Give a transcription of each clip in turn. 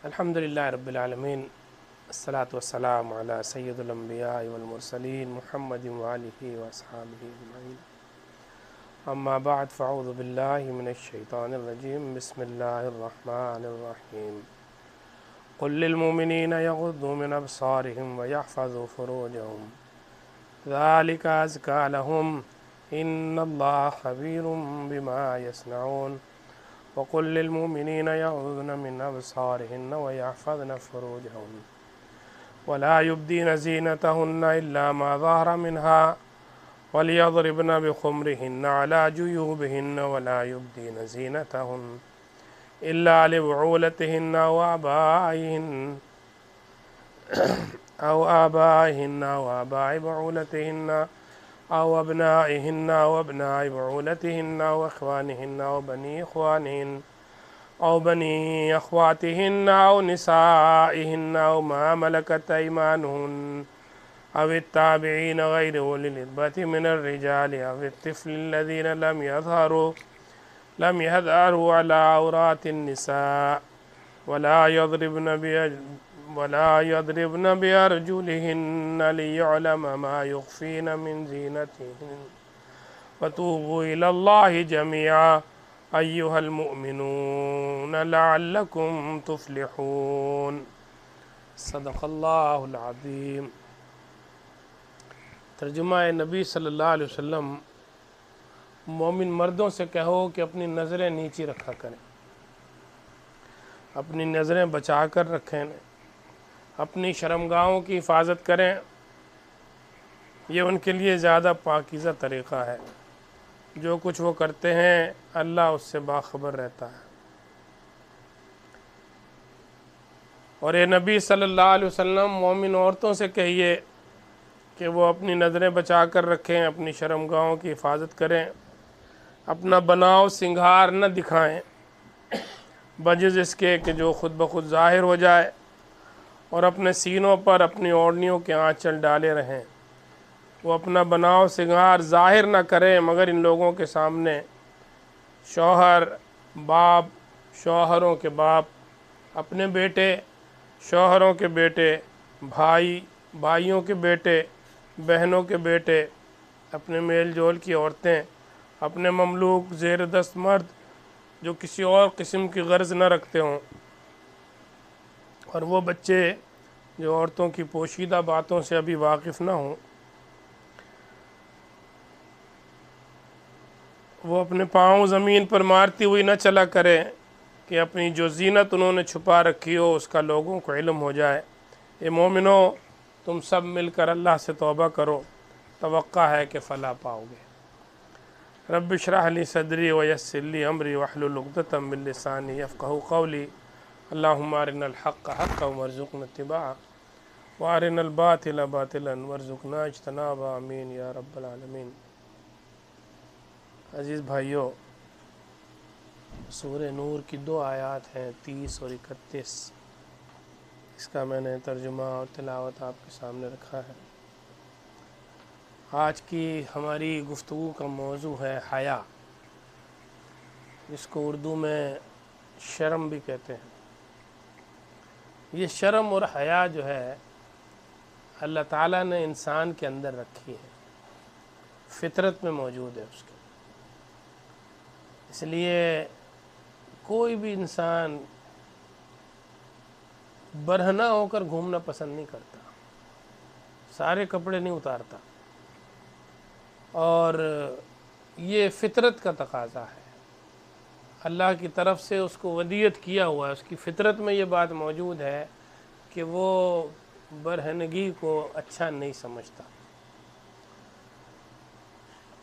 الحمدللہ رب العالمین، الصلاۃ والسلام علی سید الانبیاء والمرسلین محمد وآلہ واصحابہ اجمعین، اما بعد فاعوذ باللہ من الشیطان الرجیم، بسم اللہ الرحمن الرحیم۔ قل للمؤمنین یغضوا من ابصارهم ویحفظوا فروجهم ذلک ازکی لهم ان اللہ خبیر بما یصنعون۔ وقل للمؤمنین یغضضن من ابصارهن ویحفظن فروجهن ولا يبدین زینتهن الا ما ظهر منها وليضربن بخمرهن على جيوبهن ولا يبدين زينتهن إلا لبعولتهن أو آبائهن أو آباء بعولتهن أو أبنائهن أو أبناء بعولتهن أو إخوانهن أو بني إخوانهن أو بني أخواتهن أو نسائهن أو ما ملكت أيمانهن أو التابعين غير أولي الإربة من الرجال أو الطفل الذين لم يظهروا على عورات النساء ولا يضربن بأرجلهن ليعلم ما يخفين من زينتهن وتوبوا إلى الله جميعا أيها المؤمنون لعلكم تفلحون۔ صدق اللہ العظیم۔ ترجمہ نبی صلی اللہ علیہ وسلم، مومن مردوں سے کہو کہ اپنی نظریں نیچی رکھا کریں، اپنی نظریں بچا کر رکھیں، اپنی شرمگاہوں کی حفاظت کریں، یہ ان کے لیے زیادہ پاکیزہ طریقہ ہے۔ جو کچھ وہ کرتے ہیں اللہ اس سے باخبر رہتا ہے۔ اور اے نبی صلی اللہ علیہ وسلم، مومن عورتوں سے کہیے کہ وہ اپنی نظریں بچا کر رکھیں، اپنی شرمگاہوں کی حفاظت کریں، اپنا بناؤ سنگھار نہ دکھائیں بجز اس کے کہ جو خود بخود ظاہر ہو جائے، اور اپنے سینوں پر اپنی اوڑھنیوں کے آنچل ڈالے رہیں۔ وہ اپنا بناؤ سنگھار ظاہر نہ کریں مگر ان لوگوں کے سامنے شوہر، باپ، شوہروں کے باپ، اپنے بیٹے، شوہروں کے بیٹے، بھائی، بھائیوں کے بیٹے، بہنوں کے بیٹے، اپنے میل جول کی عورتیں، اپنے مملوک زیر دست مرد جو کسی اور قسم کی غرض نہ رکھتے ہوں، اور وہ بچے جو عورتوں کی پوشیدہ باتوں سے ابھی واقف نہ ہوں، وہ اپنے پاؤں زمین پر مارتی ہوئی نہ چلا کریں کہ اپنی جو زینت انہوں نے چھپا رکھی ہو اس کا لوگوں کو علم ہو جائے۔ اے مومنو، تم سب مل کر اللہ سے توبہ کرو، توقع ہے کہ فلاح پاؤ گے۔ رب اشرح لی صدری ویسر لی امری واحلل عقدۃ من لسانی یفقہوا قولی۔ اللہم ارنا الحق حقا وارزقنا اتباعہ وارنا الباطل باطلا وارزقنا اجتنابہ، آمین یا رب العالمین۔ عزیز بھائیو، سورہ نور کی 2 آیات ہیں، 30 اور 31۔ اس کا میں نے ترجمہ اور تلاوت آپ کے سامنے رکھا ہے۔ آج کی ہماری گفتگو کا موضوع ہے حیا، جس کو اردو میں شرم بھی کہتے ہیں۔ یہ شرم اور حیا جو ہے اللہ تعالیٰ نے انسان کے اندر رکھی ہے، فطرت میں موجود ہے اس کے۔ اس لیے کوئی بھی انسان برہنہ ہو کر گھومنا پسند نہیں کرتا، سارے کپڑے نہیں اتارتا، اور یہ فطرت کا تقاضا ہے، اللہ کی طرف سے اس کو ودیت کیا ہوا ہے، اس کی فطرت میں یہ بات موجود ہے کہ وہ برہنگی کو اچھا نہیں سمجھتا۔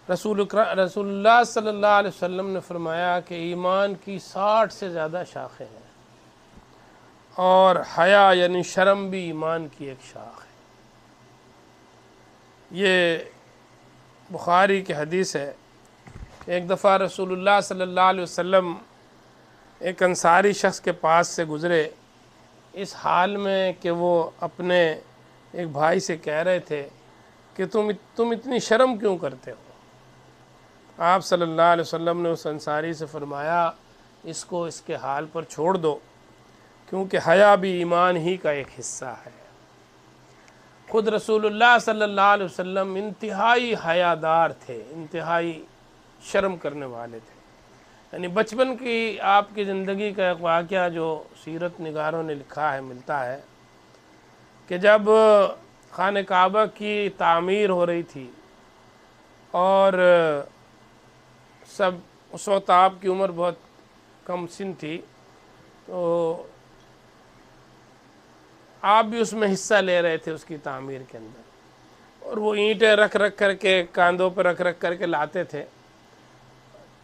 رسول اللہ صلی اللہ علیہ وسلم نے فرمایا کہ ایمان کی 60 سے زیادہ شاخیں ہیں، اور حیا یعنی شرم بھی ایمان کی ایک شاخ ہے۔ یہ بخاری کی حدیث ہے۔ ایک دفعہ رسول اللہ صلی اللہ علیہ وسلم ایک انصاری شخص کے پاس سے گزرے، اس حال میں کہ وہ اپنے ایک بھائی سے کہہ رہے تھے کہ تم اتنی شرم کیوں کرتے ہو؟ آپ صلی اللہ علیہ وسلم نے اس انصاری سے فرمایا، اس کو اس کے حال پر چھوڑ دو، کیونکہ حیا بھی ایمان ہی کا ایک حصہ ہے۔ خود رسول اللہ صلی اللہ علیہ وسلم انتہائی حیا دار تھے، انتہائی شرم کرنے والے تھے۔ یعنی بچپن کی آپ کی زندگی کا ایک واقعہ جو سیرت نگاروں نے لکھا ہے ملتا ہے کہ جب خانہ کعبہ کی تعمیر ہو رہی تھی اور سب اس وقت آپ کی عمر بہت کم سن تھی، تو آپ بھی اس میں حصہ لے رہے تھے اس کی تعمیر کے اندر، اور وہ اینٹیں رکھ رکھ کر کے کاندھوں پر رکھ رکھ کر کے لاتے تھے۔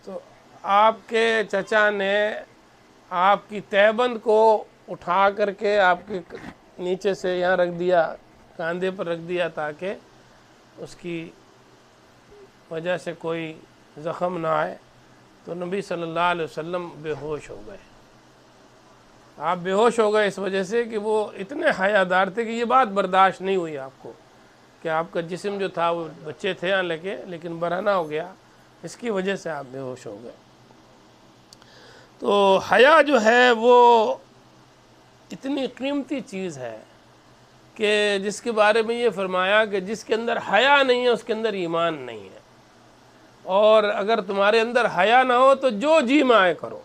تو آپ کے چچا نے آپ کی تہبند کو اٹھا کر کے آپ کے نیچے سے یہاں رکھ دیا، کاندھے پر رکھ دیا، تاکہ اس کی وجہ سے کوئی زخم نہ آئے۔ تو نبی صلی اللہ علیہ وسلم بے ہوش ہو گئے۔ آپ بے ہوش ہو گئے اس وجہ سے کہ وہ اتنے حیا دار تھے کہ یہ بات برداشت نہیں ہوئی آپ کو کہ آپ کا جسم جو تھا، وہ بچے تھے حالانکہ لیکن برہنہ ہو گیا، اس کی وجہ سے آپ بے ہوش ہو گئے۔ تو حیا جو ہے وہ اتنی قیمتی چیز ہے کہ جس کے بارے میں یہ فرمایا کہ جس کے اندر حیا نہیں ہے اس کے اندر ایمان نہیں ہے۔ اور اگر تمہارے اندر حیا نہ ہو تو جو جی میں آئے کرو۔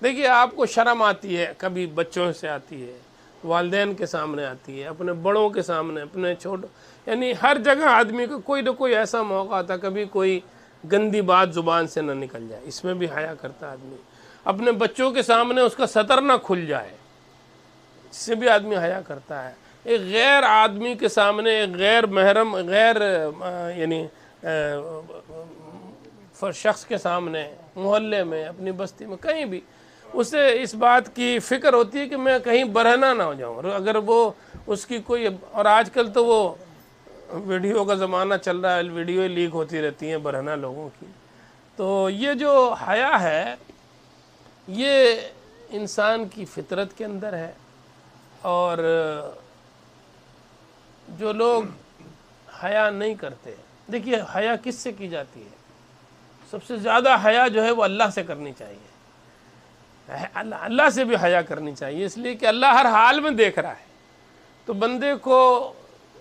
دیکھیے، آپ کو شرم آتی ہے، کبھی بچوں سے آتی ہے، والدین کے سامنے آتی ہے، اپنے بڑوں کے سامنے، اپنے چھوٹوں، یعنی ہر جگہ آدمی کو کوئی نہ کوئی ایسا موقع آتا ہے کبھی کوئی گندی بات زبان سے نہ نکل جائے، اس میں بھی حیا کرتا ہے آدمی۔ اپنے بچوں کے سامنے اس کا سطر نہ کھل جائے، اس سے بھی آدمی حیا کرتا ہے۔ ایک غیر آدمی کے سامنے، ایک غیر محرم، غیر یعنی شخص کے سامنے، محلے میں، اپنی بستی میں، کہیں بھی اسے اس بات کی فکر ہوتی ہے کہ میں کہیں برہنہ نہ ہو جاؤں۔ اگر وہ اس کی کوئی، اور آج کل تو وہ ویڈیو کا زمانہ چل رہا ہے، ویڈیو لیک ہوتی رہتی ہیں برہنہ لوگوں کی۔ تو یہ جو حیا ہے یہ انسان کی فطرت کے اندر ہے، اور جو لوگ حیا نہیں کرتے، دیکھیے حیا کس سے کی جاتی ہے؟ سب سے زیادہ حیا جو ہے وہ اللہ سے کرنی چاہیے۔ اللہ سے بھی حیا کرنی چاہیے، اس لیے کہ اللہ ہر حال میں دیکھ رہا ہے۔ تو بندے کو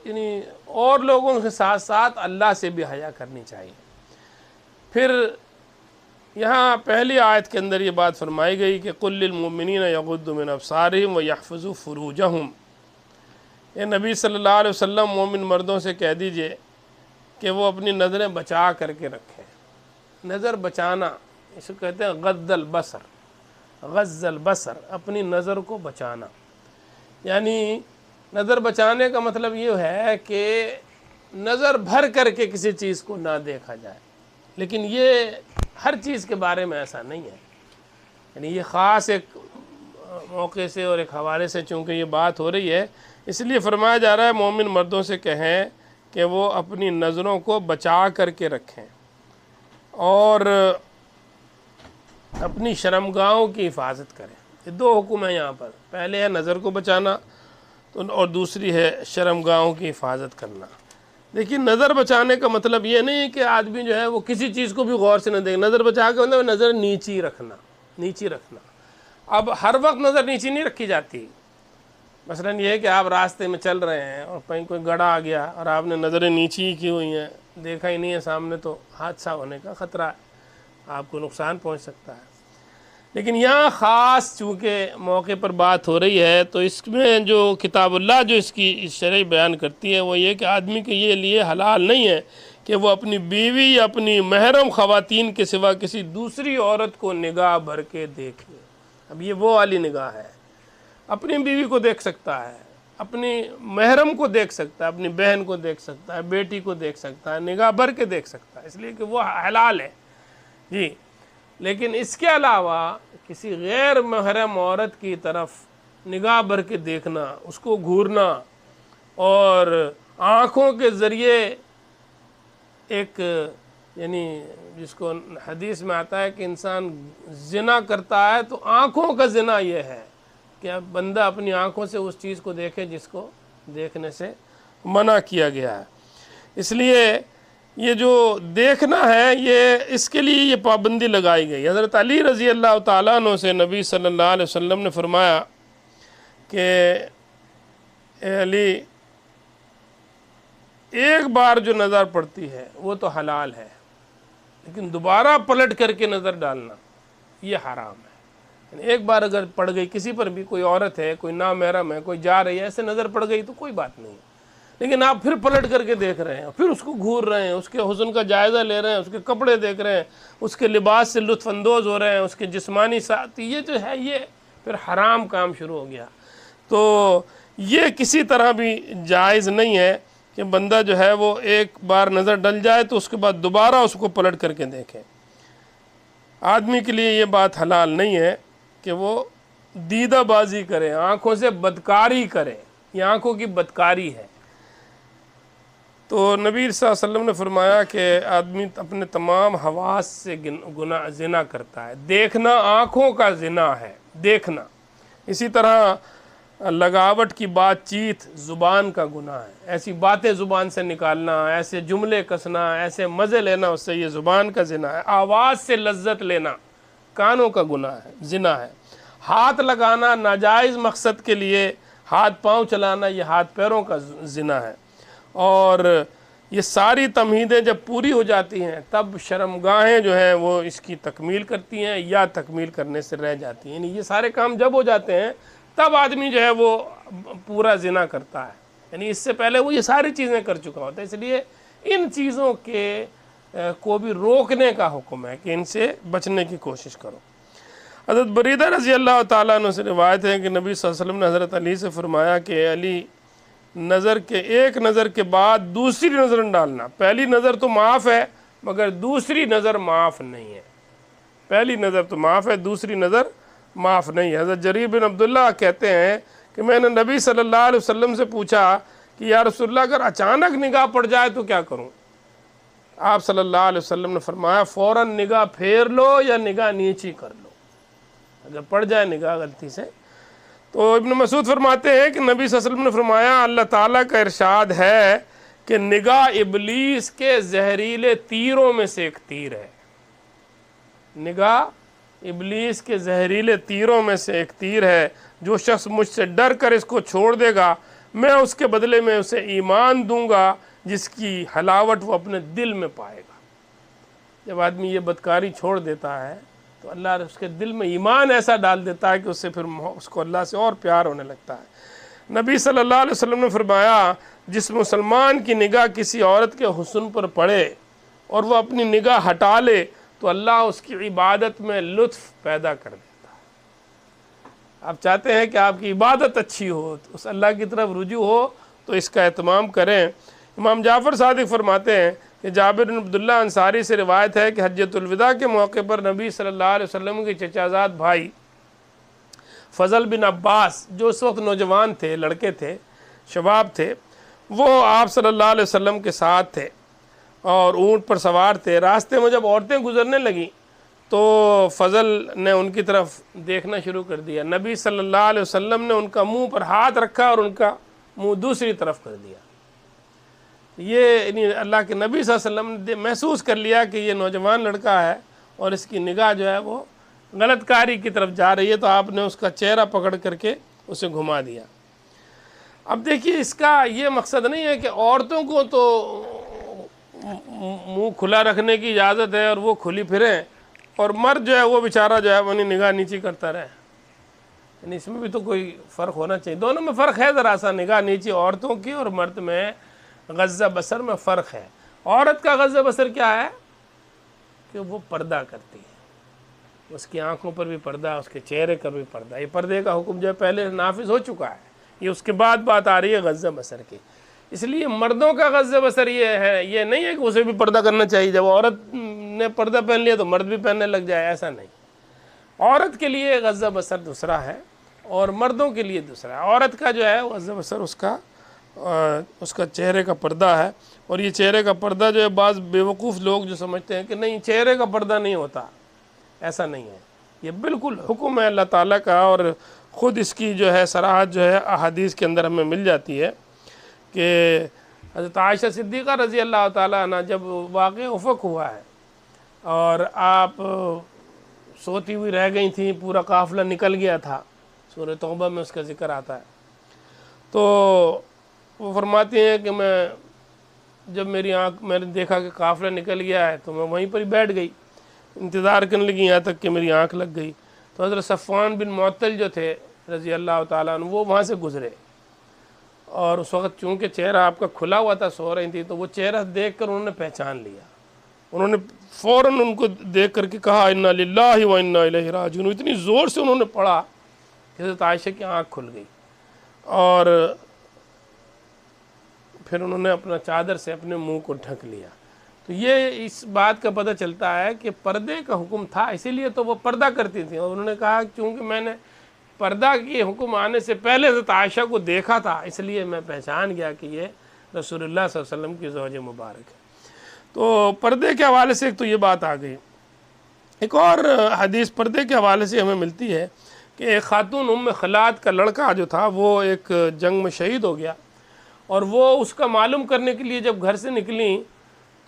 یعنی اور لوگوں کے ساتھ ساتھ اللہ سے بھی حیا کرنی چاہیے۔ پھر یہاں پہلی آیت کے اندر یہ بات فرمائی گئی کہ قُلْ لِلْمُؤْمِنِينَ يَغُضُّوا مِنْ أَبْصَارِهِمْ وَيَحْفَظُوا فُرُوجَهُمْ۔ اے نبی صلی اللہ علیہ وسلم مومن مردوں سے کہہ دیجئے کہ وہ اپنی نظریں بچا کر کے رکھیں۔ نظر بچانا اس کو کہتے ہیں غض البصر، غض البصر، اپنی نظر کو بچانا۔ یعنی نظر بچانے کا مطلب یہ ہے کہ نظر بھر کر کے کسی چیز کو نہ دیکھا جائے، لیکن یہ ہر چیز کے بارے میں ایسا نہیں ہے۔ یعنی یہ خاص ایک موقع سے اور ایک حوالے سے چونکہ یہ بات ہو رہی ہے، اس لیے فرمایا جا رہا ہے مومن مردوں سے کہیں کہ وہ اپنی نظروں کو بچا کر کے رکھیں اور اپنی شرمگاہوں کی حفاظت کریں۔ یہ دو حکم ہیں یہاں پر، پہلے ہے نظر کو بچانا اور دوسری ہے شرمگاہوں کی حفاظت کرنا۔ دیکھیے، نظر بچانے کا مطلب یہ نہیں ہے کہ آدمی جو ہے وہ کسی چیز کو بھی غور سے نہ دیکھے۔ نظر بچا کے مطلب نظر نیچی رکھنا، نیچی رکھنا۔ اب ہر وقت نظر نیچی نہیں رکھی جاتی۔ مثلاً یہ ہے کہ آپ راستے میں چل رہے ہیں اور کہیں کوئی گڑھا آ گیا اور آپ نے نظریں نیچی ہی کی ہوئی ہیں، دیکھا ہی نہیں ہے سامنے، تو حادثہ ہونے کا خطرہ ہے، آپ کو نقصان پہنچ سکتا ہے۔ لیکن یہاں خاص چونکہ موقع پر بات ہو رہی ہے تو اس میں جو کتاب اللہ جو اس کی شرح بیان کرتی ہے وہ یہ کہ آدمی کے یہ لیے حلال نہیں ہے کہ وہ اپنی بیوی یا اپنی محرم خواتین کے سوا کسی دوسری عورت کو نگاہ بھر کے دیکھے۔ اب یہ وہ والی نگاہ ہے، اپنی بیوی کو دیکھ سکتا ہے، اپنی محرم کو دیکھ سکتا ہے، اپنی بہن کو دیکھ سکتا ہے، بیٹی کو دیکھ سکتا ہے، نگاہ بھر کے دیکھ سکتا ہے، اس لیے کہ وہ حلال ہے جی۔ لیکن اس کے علاوہ کسی غیر محرم عورت کی طرف نگاہ بھر کے دیکھنا، اس کو گھورنا اور آنکھوں کے ذریعے ایک یعنی جس کو حدیث میں آتا ہے کہ انسان زنا کرتا ہے تو آنکھوں کا زنا یہ ہے کہ بندہ اپنی آنکھوں سے اس چیز کو دیکھے جس کو دیکھنے سے منع کیا گیا ہے۔ اس لیے یہ جو دیکھنا ہے یہ اس کے لیے یہ پابندی لگائی گئی۔ حضرت علی رضی اللہ تعالیٰ عنہ سے نبی صلی اللہ علیہ وسلم نے فرمایا کہ اے علی ایک بار جو نظر پڑتی ہے وہ تو حلال ہے، لیکن دوبارہ پلٹ کر کے نظر ڈالنا یہ حرام ہے۔ یعنی ایک بار اگر پڑ گئی کسی پر بھی، کوئی عورت ہے، کوئی نامحرم ہے، کوئی جا رہی ہے، ایسے نظر پڑ گئی تو کوئی بات نہیں ہے، لیکن آپ پھر پلٹ کر کے دیکھ رہے ہیں، پھر اس کو گھور رہے ہیں، اس کے حسن کا جائزہ لے رہے ہیں، اس کے کپڑے دیکھ رہے ہیں، اس کے لباس سے لطف اندوز ہو رہے ہیں، اس کے جسمانی ساتھ، یہ جو ہے یہ پھر حرام کام شروع ہو گیا۔ تو یہ کسی طرح بھی جائز نہیں ہے کہ بندہ جو ہے وہ ایک بار نظر ڈل جائے تو اس کے بعد دوبارہ اس کو پلٹ کر کے دیکھے۔ آدمی کے لیے یہ بات حلال نہیں ہے کہ وہ دیدہ بازی کرے، آنکھوں سے بدکاری کرے، یہ آنکھوں کی بدکاری ہے۔ تو نبی صلی اللہ علیہ وسلم نے فرمایا کہ آدمی اپنے تمام حواس سے زنا کرتا ہے۔ دیکھنا آنکھوں کا زنا ہے، دیکھنا۔ اسی طرح لگاوٹ کی بات چیت زبان کا گناہ ہے، ایسی باتیں زبان سے نکالنا، ایسے جملے کسنا، ایسے مزے لینا، اس سے یہ زبان کا زنا ہے۔ آواز سے لذت لینا کانوں کا گناہ ہے، زنا ہے۔ ہاتھ لگانا ناجائز مقصد کے لیے، ہاتھ پاؤں چلانا، یہ ہاتھ پیروں کا زنا ہے۔ اور یہ ساری تمہیدیں جب پوری ہو جاتی ہیں تب شرمگاہیں جو ہیں وہ اس کی تکمیل کرتی ہیں یا تکمیل کرنے سے رہ جاتی ہیں۔ یعنی یہ سارے کام جب ہو جاتے ہیں تب آدمی جو ہے وہ پورا زنا کرتا ہے، یعنی اس سے پہلے وہ یہ ساری چیزیں کر چکا ہوتا ہے۔ اس لیے ان چیزوں کے کو بھی روکنے کا حکم ہے کہ ان سے بچنے کی کوشش کرو۔ حضرت بریدہ رضی اللہ تعالیٰ عنہ سے روایت ہے کہ نبی صلی اللہ علیہ وسلم نے حضرت علی سے فرمایا کہ علی، نظر کے ایک نظر کے بعد دوسری نظر نہ ڈالنا۔ پہلی نظر تو معاف ہے مگر دوسری نظر معاف نہیں ہے، پہلی نظر تو معاف ہے، دوسری نظر معاف نہیں ہے۔ حضرت جریر بن عبداللہ کہتے ہیں کہ میں نے نبی صلی اللہ علیہ وسلم سے پوچھا کہ یا رسول اللہ اگر اچانک نگاہ پڑ جائے تو کیا کروں؟ آپ صلی اللہ علیہ وسلم نے فرمایا فوراً نگاہ پھیر لو یا نگاہ نیچی کر لو، اگر پڑ جائے نگاہ غلطی سے۔ تو ابن مسعود فرماتے ہیں کہ نبی صلی اللہ علیہ وسلم نے فرمایا اللہ تعالیٰ کا ارشاد ہے کہ نگاہ ابلیس کے زہریلے تیروں میں سے ایک تیر ہے، نگاہ ابلیس کے زہریلے تیروں میں سے ایک تیر ہے، جو شخص مجھ سے ڈر کر اس کو چھوڑ دے گا میں اس کے بدلے میں اسے ایمان دوں گا جس کی حلاوت وہ اپنے دل میں پائے گا۔ جب آدمی یہ بدکاری چھوڑ دیتا ہے تو اللہ اس کے دل میں ایمان ایسا ڈال دیتا ہے کہ اس سے پھر اس کو اللہ سے اور پیار ہونے لگتا ہے۔ نبی صلی اللہ علیہ وسلم نے فرمایا جس مسلمان کی نگاہ کسی عورت کے حسن پر پڑے اور وہ اپنی نگاہ ہٹا لے تو اللہ اس کی عبادت میں لطف پیدا کر دیتا ہے۔ آپ چاہتے ہیں کہ آپ کی عبادت اچھی ہو، تو اس اللہ کی طرف رجوع ہو تو اس کا اہتمام کریں۔ امام جعفر صادق فرماتے ہیں کہ جابر بن عبداللہ انصاری سے روایت ہے کہ حجۃ الوداع کے موقع پر نبی صلی اللہ علیہ وسلم کے چچا زاد بھائی فضل بن عباس، جو اس وقت نوجوان تھے، لڑکے تھے، شباب تھے، وہ آپ صلی اللہ علیہ وسلم کے ساتھ تھے اور اونٹ پر سوار تھے۔ راستے میں جب عورتیں گزرنے لگیں تو فضل نے ان کی طرف دیکھنا شروع کر دیا۔ نبی صلی اللہ علیہ وسلم نے ان کا منہ پر ہاتھ رکھا اور ان کا منہ دوسری طرف کر دیا۔ یہ اللہ کے نبی صلی اللہ علیہ وسلم نے محسوس کر لیا کہ یہ نوجوان لڑکا ہے اور اس کی نگاہ جو ہے وہ غلط کاری کی طرف جا رہی ہے، تو آپ نے اس کا چہرہ پکڑ کر کے اسے گھما دیا۔ اب دیکھیے اس کا یہ مقصد نہیں ہے کہ عورتوں کو تو منہ کھلا رکھنے کی اجازت ہے اور وہ کھلی پھریں، اور مرد جو ہے وہ بیچارہ جو ہے وہ نگاہ نیچی کرتا رہے۔ یعنی اس میں بھی تو کوئی فرق ہونا چاہیے، دونوں میں فرق ہے ذرا سا، نگاہ نیچی عورتوں کی اور مرد میں غض بصر میں فرق ہے۔ عورت کا غض بصر کیا ہے کہ وہ پردہ کرتی ہے، اس کی آنکھوں پر بھی پردہ، اس کے چہرے پر بھی پردہ۔ یہ پردے کا حکم جو ہے پہلے نافذ ہو چکا ہے، یہ اس کے بعد بات آ رہی ہے غض بصر کی۔ اس لیے مردوں کا غض بصر یہ ہے، یہ نہیں ہے کہ اسے بھی پردہ کرنا چاہیے، جب عورت نے پردہ پہن لیا تو مرد بھی پہننے لگ جائے، ایسا نہیں۔ عورت کے لیے غض بصر دوسرا ہے اور مردوں کے لیے دوسرا ہے۔ عورت کا جو ہے غض بصر اس کا چہرے کا پردہ ہے، اور یہ چہرے کا پردہ جو ہے بعض بیوقوف لوگ جو سمجھتے ہیں کہ نہیں چہرے کا پردہ نہیں ہوتا، ایسا نہیں ہے، یہ بالکل حکم ہے اللہ تعالیٰ کا، اور خود اس کی جو ہے صراحت جو ہے احادیث کے اندر ہمیں مل جاتی ہے کہ حضرت عائشہ صدیقہ رضی اللہ تعالیٰ عنہ جب واقع افق ہوا ہے اور آپ سوتی ہوئی رہ گئی تھیں، پورا قافلہ نکل گیا تھا، سورہ توبہ میں اس کا ذکر آتا ہے۔ تو وہ فرماتی ہیں کہ جب میری آنکھ میں نے دیکھا کہ قافلہ نکل گیا ہے تو میں وہیں پر ہی بیٹھ گئی، انتظار کرنے لگی یہاں تک کہ میری آنکھ لگ گئی۔ تو حضرت صفوان بن معطل جو تھے رضی اللہ تعالیٰ عنہ، وہ وہاں سے گزرے، اور اس وقت چونکہ چہرہ آپ کا کھلا ہوا تھا، سو رہی تھی، تو وہ چہرہ دیکھ کر انہوں نے پہچان لیا۔ انہوں نے فوراً ان کو دیکھ کر کے کہا انا للہ و انا الیہ راجعون، اتنی زور سے انہوں نے پڑھا کہ حضرت عائشہ کی آنکھ کھل گئی، اور پھر انہوں نے اپنا چادر سے اپنے منہ کو ڈھک لیا۔ تو یہ اس بات کا پتہ چلتا ہے کہ پردے کا حکم تھا، اسی لیے تو وہ پردہ کرتی تھیں، اور انہوں نے کہا چونکہ میں نے پردہ کی حکم آنے سے پہلے حضرت عائشہ کو دیکھا تھا، اس لیے میں پہچان گیا کہ یہ رسول اللہ صلی اللہ علیہ وسلم کی زوج مبارک ہے۔ تو پردے کے حوالے سے ایک تو یہ بات آ گئی۔ ایک اور حدیث پردے کے حوالے سے ہمیں ملتی ہے کہ ایک خاتون ام خلاد کا لڑکا جو تھا وہ ایک جنگ میں شہید ہو گیا، اور وہ اس کا معلوم کرنے کے لیے جب گھر سے نکلیں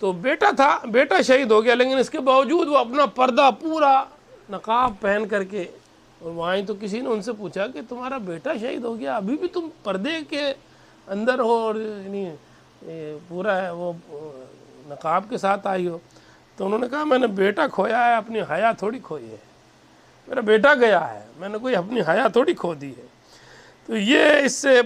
تو بیٹا شہید ہو گیا، لیکن اس کے باوجود وہ اپنا پردہ پورا نقاب پہن کر کے، اور وہاں تو کسی نے ان سے پوچھا کہ تمہارا بیٹا شہید ہو گیا، ابھی بھی تم پردے کے اندر ہو، اور یعنی پورا وہ نقاب کے ساتھ آئی ہو؟ تو انہوں نے کہا میں نے بیٹا کھویا ہے، اپنی حیا تھوڑی کھوئی ہے، میرا بیٹا گیا ہے، میں نے کوئی اپنی حیا تھوڑی کھو دی ہے۔ تو یہ اس سے